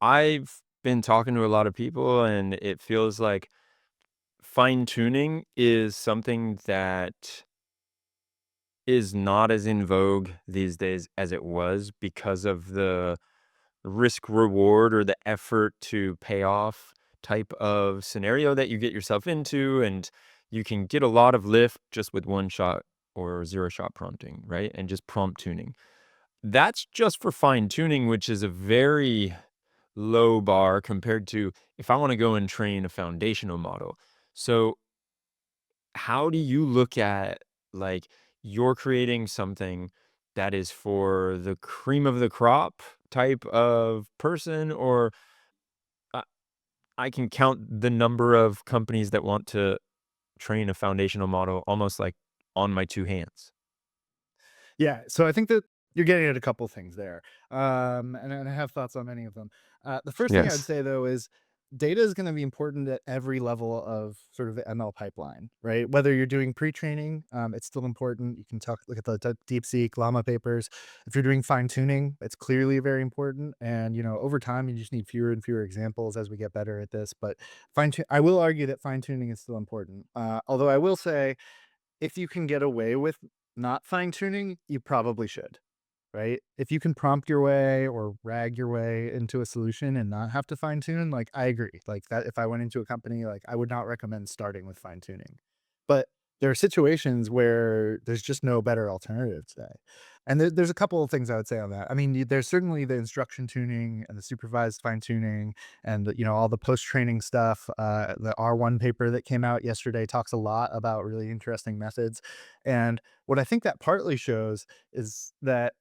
I've been talking to a lot of people, and it feels like fine tuning is something that is not as in vogue these days as it was because of the risk reward or the effort to pay off type of scenario that you get yourself into. And you can get a lot of lift just with one shot or zero shot prompting, right? And just prompt tuning. That's just for fine tuning, which is a very low bar compared to if I want to go and train a foundational model. So, how do you look at like you're creating something that is for the cream of the crop type of person, or I, I can count the number of companies that want to train a foundational model almost like on my two hands? Yeah, so I think that you're getting at a couple things there, and I have thoughts on many of them. The first thing I would Yes. say though is data is going to be important at every level of sort of the ML pipeline, right? Whether you're doing pre-training, it's still important. You can look at the DeepSeek Llama papers. If you're doing fine tuning, it's clearly very important. And over time, you just need fewer and fewer examples as we get better at this. But I will argue that fine tuning is still important. Although I will say if you can get away with not fine tuning, you probably should, right? If you can prompt your way or rag your way into a solution and not have to fine tune, like I agree. Like that, if I went into a company, like I would not recommend starting with fine tuning. But there are situations where there's just no better alternative today. And there's a couple of things I would say on that. I mean, there's certainly the instruction tuning and the supervised fine tuning and all the post training stuff. The R1 paper that came out yesterday talks a lot about really interesting methods. And what I think that partly shows is that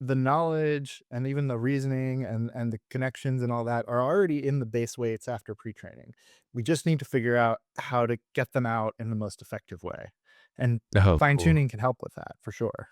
the knowledge and even the reasoning and the connections and all that are already in the base weights after pre-training. We just need to figure out how to get them out in the most effective way. And Oh, fine cool. tuning can help with that for sure.